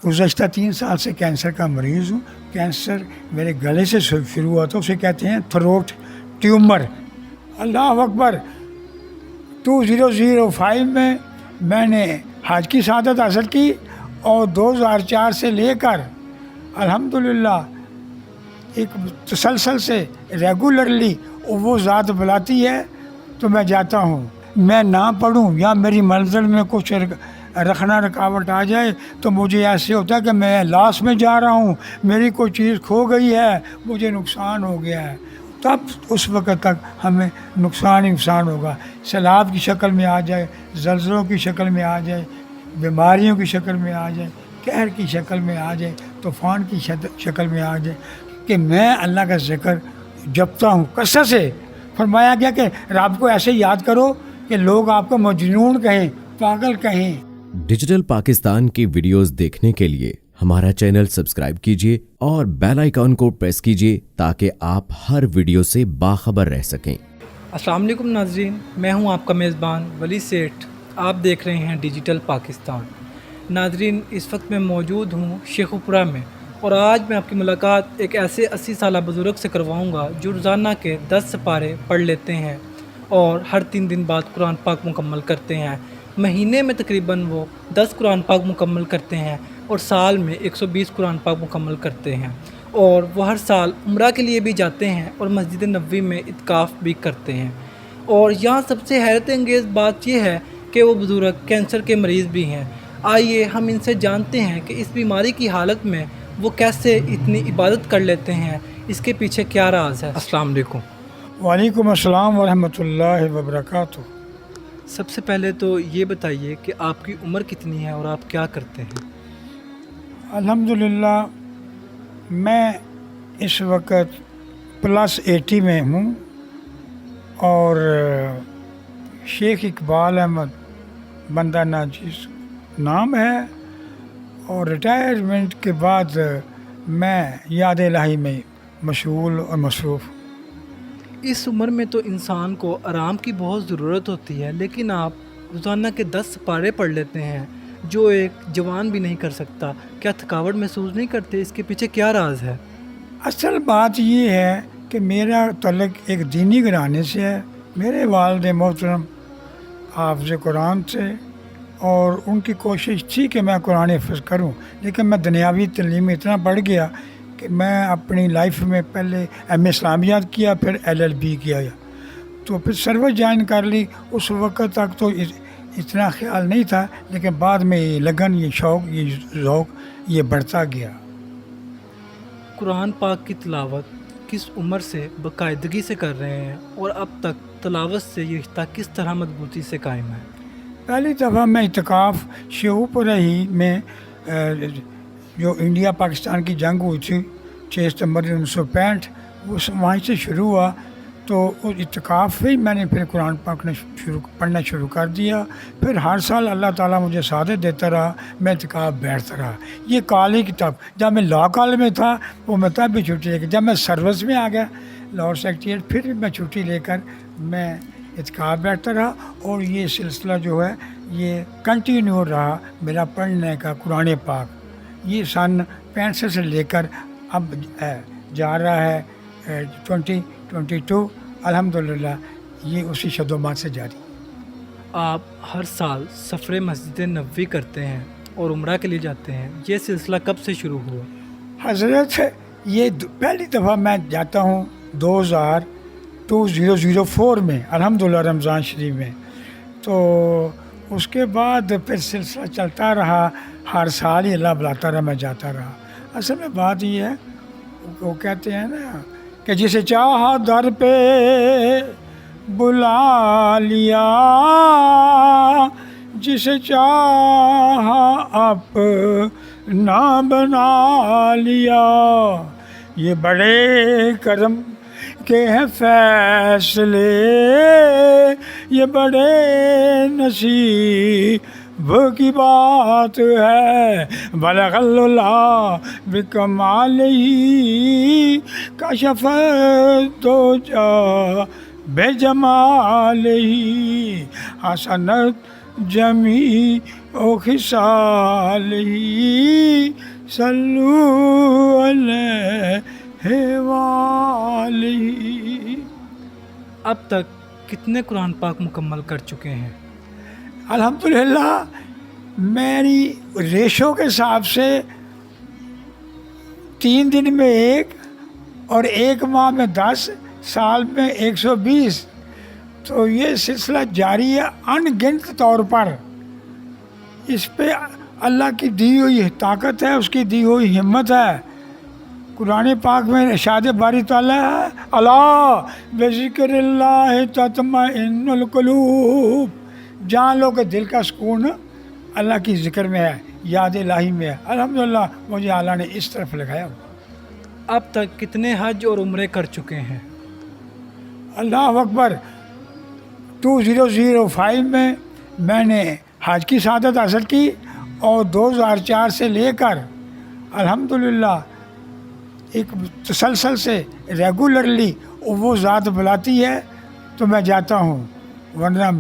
گزشتہ 3 سال سے کینسر کا مریض ہوں. کینسر میرے گلے سے شروع ہوا تھا, اسے کہتے ہیں تھروٹ ٹیومر. اللہ اکبر. 2005 میں نے حج کی سعادت حاصل کی اور 2004 سے لے کر الحمدللہ ایک تسلسل سے ریگولرلی وہ ذات بلاتی ہے تو میں جاتا ہوں. میں نہ پڑھوں یا میری منزل میں کچھ رکھنا رکاوٹ آ جائے تو مجھے ایسے ہوتا ہے کہ میں لاس میں جا رہا ہوں, میری کوئی چیز کھو گئی ہے, مجھے نقصان ہو گیا ہے. تب اس وقت تک ہمیں نقصان ہی نقصان ہوگا. سیلاب کی شکل میں آ جائے, زلزلوں کی شکل میں آ جائے, بیماریوں کی شکل میں آ جائے, قہر کی شکل میں آ جائے, طوفان کی شکل میں آ جائے, کہ میں اللہ کا ذکر جپتا ہوں کثرت سے. فرمایا گیا کہ رب کو ایسے یاد کرو کہ لوگ آپ کو مجنون کہیں, پاگل کہیں. ڈیجیٹل پاکستان کی ویڈیوز دیکھنے کے لیے ہمارا چینل سبسکرائب کیجیے اور بیل آئیکن کو پریس کیجیے تاکہ آپ ہر ویڈیو سے باخبر رہ سکیں. السلام علیکم ناظرین, میں ہوں آپ کا میزبان ولی سیٹھ. آپ دیکھ رہے ہیں ڈیجیٹل پاکستان. ناظرین, اس وقت میں موجود ہوں شیخو پورہ میں اور آج میں آپ کی ملاقات ایک ایسے 80 سالہ بزرگ سے کرواؤں گا جو روزانہ کے 10 سپارے پڑھ لیتے ہیں اور ہر 3 دن بعد قرآن پاک مکمل کرتے ہیں. مہینے میں تقریباً وہ 10 قرآن پاک مکمل کرتے ہیں اور سال میں 120 قرآن پاک مکمل کرتے ہیں. اور وہ ہر سال عمرہ کے لیے بھی جاتے ہیں اور مسجد نبوی میں اعتکاف بھی کرتے ہیں. اور یہاں سب سے حیرت انگیز بات یہ ہے کہ وہ بزرگ کینسر کے مریض بھی ہیں. آئیے ہم ان سے جانتے ہیں کہ اس بیماری کی حالت میں وہ کیسے اتنی عبادت کر لیتے ہیں, اس کے پیچھے کیا راز ہے. السلام علیکم. وعلیکم السلام ورحمۃ اللہ وبرکاتہ. سب سے پہلے تو یہ بتائیے کہ آپ کی عمر کتنی ہے اور آپ کیا کرتے ہیں؟ الحمدللہ میں اس وقت +80 میں ہوں اور شیخ اقبال احمد بندہ ناجیز نام ہے, اور ریٹائرمنٹ کے بعد میں یاد الہی میں مشغول اور مصروف ہوں. اس عمر میں تو انسان کو آرام کی بہت ضرورت ہوتی ہے, لیکن آپ روزانہ کے 10 سپارے پڑھ لیتے ہیں جو ایک جوان بھی نہیں کر سکتا. کیا تھکاوٹ محسوس نہیں کرتے؟ اس کے پیچھے کیا راز ہے؟ اصل بات یہ ہے کہ میرا تعلق ایک دینی گھرانے سے ہے. میرے والد محترم حافظ قرآن تھے اور ان کی کوشش تھی کہ میں قرآن حفظ کروں, لیکن میں دنیاوی تعلیم میں اتنا بڑھ گیا کہ میں اپنی لائف میں پہلے ایم اسلامیات کیا, پھر LLB کیا, تو پھر سروس جوائن کر لی. اس وقت تک تو اتنا خیال نہیں تھا, لیکن بعد میں یہ لگن, یہ شوق, یہ ذوق یہ بڑھتا گیا. قرآن پاک کی تلاوت کس عمر سے باقاعدگی سے کر رہے ہیں اور اب تک تلاوت سے یہ رشتہ کس طرح مضبوطی سے قائم ہے؟ پہلی دفعہ میں اعتکاف شیخو پورہ ہی میں جو انڈیا پاکستان کی جنگ ہوئی تھی 6 ستمبر 1965, وہ وہیں سے شروع ہوا. تو اس اعتکاف ہی میں نے پھر قرآن پاک پڑھنا شروع کر دیا. پھر ہر سال اللہ تعالیٰ مجھے سعادت دیتا رہا, میں اعتکاف بیٹھتا رہا. یہ کالج کی تب جب میں لا کالج میں تھا وہ میں تب بھی چھٹی لے کے, جب میں سروس میں آ گیا لاہور سیکریٹریٹ پھر بھی میں چھٹی لے کر میں اعتکاف بیٹھتا رہا. اور یہ سلسلہ جو ہے یہ کنٹینیو رہا میرا پڑھنے کا قرآن پاک. یہ سن 65 سے لے کر اب جا رہا ہے 2022. الحمدللہ یہ اسی شد و مات سے جاری. آپ ہر سال سفر مسجد نبوی کرتے ہیں اور عمرہ کے لیے جاتے ہیں, یہ سلسلہ کب سے شروع ہوا؟ حضرت یہ پہلی دفعہ میں جاتا ہوں 2004 میں الحمدللہ رمضان شریف میں. تو اس کے بعد پھر سلسلہ چلتا رہا, ہر سال ہی اللہ بلاتا رہا, میں جاتا رہا. اصل میں بات یہ ہے, وہ کہتے ہیں نا کہ جسے چاہا در پہ بلا لیا, جسے چاہا اپنا بنا لیا. یہ بڑے کرم کے ہیں فیصلے, یہ بڑے نصیب کی بات ہے. بلغ اللہ بکمالہ کشف الدجی بجمالہ حسنت جمیع او خصالہ صلو علیہ وآلہ۔ اب تک کتنے قرآن پاک مکمل کر چکے ہیں؟ الحمدللہ میری ریشو کے حساب سے 3 دن میں 1 اور 1 ماہ میں 10، سال میں 120، تو یہ سلسلہ جاری ہے ان گنت طور پر۔ اس پہ اللہ کی دی ہوئی طاقت ہے، اس کی دی ہوئی ہمت ہے۔ قرآن پاک میں ارشاد باری تعالیٰ ہے، اللہ بذکر اللہ تطمئن القلوب، جان لو کہ دل کا سکون اللہ کی ذکر میں ہے، یاد الہی میں ہے۔ الحمدللہ مجھے اللہ نے اس طرف لگایا۔ اب تک کتنے حج اور عمرے کر چکے ہیں؟ اللہ اکبر، 2005 میں نے حج کی سعادت حاصل کی، اور 2004 سے لے کر الحمدللہ ایک تسلسل سے ریگولرلی وہ ذات بلاتی ہے تو میں جاتا ہوں، ورنہ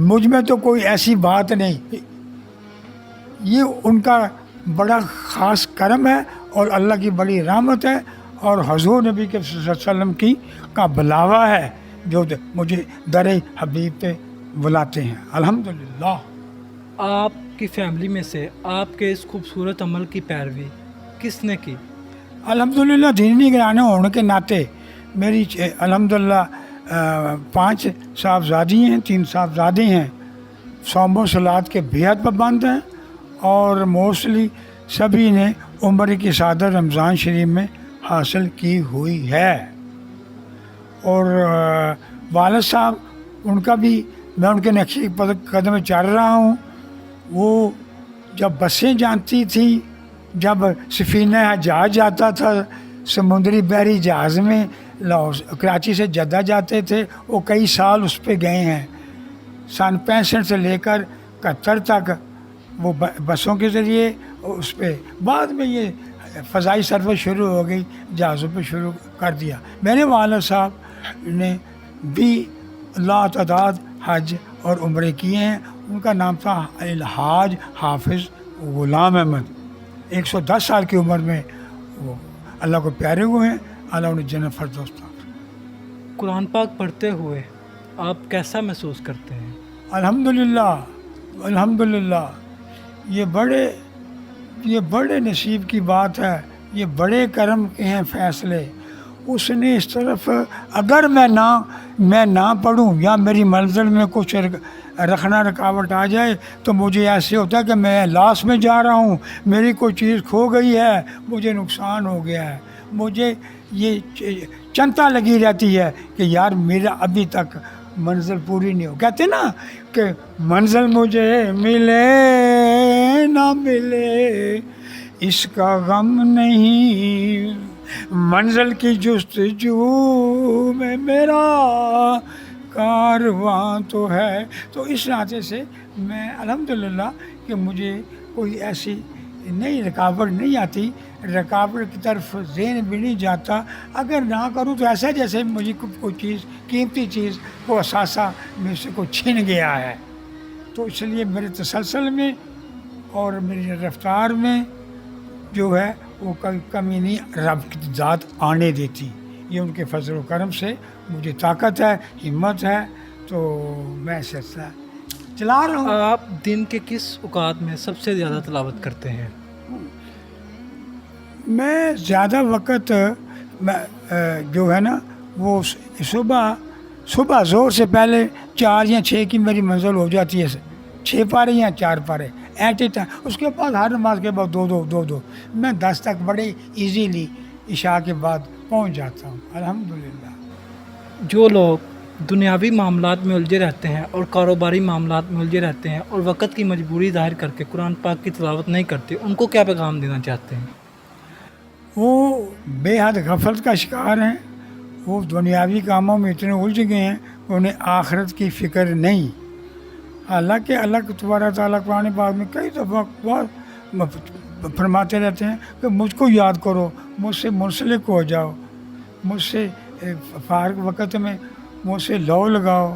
مجھ میں تو کوئی ایسی بات نہیں۔ یہ ان کا بڑا خاص کرم ہے اور اللہ کی بڑی رحمت ہے، اور حضور نبی کے صلی اللہ علیہ وسلم کا بلاوا ہے جو مجھے در حبیب پہ بلاتے ہیں۔ الحمدللہ۔ آپ کی فیملی میں سے آپ کے اس خوبصورت عمل کی پیروی کس نے کی؟ الحمدللہ دینی نگرانی ہونے کے ناطے میری الحمدللہ 5 صاحبزادی ہیں، 3 صاحبزادے ہیں، صوم و صلات کے بےحد پابند ہیں، اور موسٹلی سبھی نے عمر کی سعادت رمضان شریف میں حاصل کی ہوئی ہے۔ اور والد صاحب ان کا بھی میں ان کے نقش قدم میں چل رہا ہوں۔ وہ جب بسیں جانتی تھیں، جب سفینہ جہاز جاتا تھا، سمندری بحری جہاز میں کراچی سے جدہ جاتے تھے، وہ کئی سال اس پہ گئے ہیں، سن 65 سے لے کر 71 تک وہ بسوں کے ذریعے اس پہ۔ بعد میں یہ فضائی سروس شروع ہو گئی، جہازوں پہ شروع کر دیا۔ میرے والد صاحب نے بھی لاتعداد حج اور عمرے کیے ہیں۔ ان کا نام تھا الحاج حافظ غلام احمد۔ 110 سال کی عمر میں وہ اللہ کو پیارے ہوئے ہیں، اللہ انہیں جنت فردوس عطا فرمائے۔ قرآن پاک پڑھتے ہوئے آپ کیسا محسوس کرتے ہیں؟ الحمدللہ الحمدللہ، یہ بڑے نصیب کی بات ہے، یہ بڑے کرم کے ہیں فیصلے۔ اس نے اس طرف اگر میں نہ پڑھوں یا میری منزل میں کچھ رکھنا رکاوٹ آ جائے تو مجھے ایسے ہوتا ہے کہ میں لاس میں جا رہا ہوں، میری کوئی چیز کھو گئی ہے، مجھے نقصان ہو گیا ہے، مجھے یہ چنتا لگی رہتی ہے کہ یار میرا ابھی تک منزل پوری نہیں ہو۔ کہتے نا کہ منزل مجھے ملے نہ ملے اس کا غم نہیں، منزل کی جستجو میں میرا کارواں تو ہے۔ تو اس ناطے سے میں الحمدللہ کہ مجھے کوئی ایسی نئی رکاوٹ نہیں آتی، رکاوٹ کی طرف ذہن بھی نہیں جاتا۔ اگر نہ کروں تو ایسا جیسے مجھے کوئی چیز، قیمتی چیز، کوئی اثاثہ مجھ سے کوئی چھن گیا ہے۔ تو اس لیے میرے تسلسل میں اور میری رفتار میں جو ہے وہ کمی نہیں رب کی ذات آنے دیتی۔ یہ ان کے فضل و کرم سے مجھے طاقت ہے، ہمت ہے، تو میں سلسلہ چلا رہا ہوں۔ آپ دن کے کس اوقات میں سب سے زیادہ تلاوت کرتے ہیں؟ میں زیادہ وقت جو ہے نا وہ صبح زور سے پہلے 4 یا 6 کی میری منزل ہو جاتی ہے، 6 پارے یا 4 پارے ایٹ اے ٹائم۔ اس کے بعد ہر نماز کے بعد دو میں 10 تک بڑے ایزیلی عشاء کے بعد پہنچ جاتا ہوں الحمدللہ۔ جو لوگ دنیاوی معاملات میں الجھے رہتے ہیں اور کاروباری معاملات میں الجھے رہتے ہیں اور وقت کی مجبوری ظاہر کر کے قرآن پاک کی تلاوت نہیں کرتے، ان کو کیا پیغام دینا چاہتے ہیں؟ وہ بے حد غفلت کا شکار ہیں، وہ دنیاوی کاموں میں اتنے الجھ گئے ہیں کہ انہیں آخرت کی فکر نہیں۔ حالانکہ اللہ تبارک تعالیٰ قرآن پاک میں کئی دفعہ فرماتے رہتے ہیں کہ مجھ کو یاد کرو، مجھ سے منسلک ہو جاؤ، مجھ سے فارغ وقت میں مجھ سے لو لگاؤ،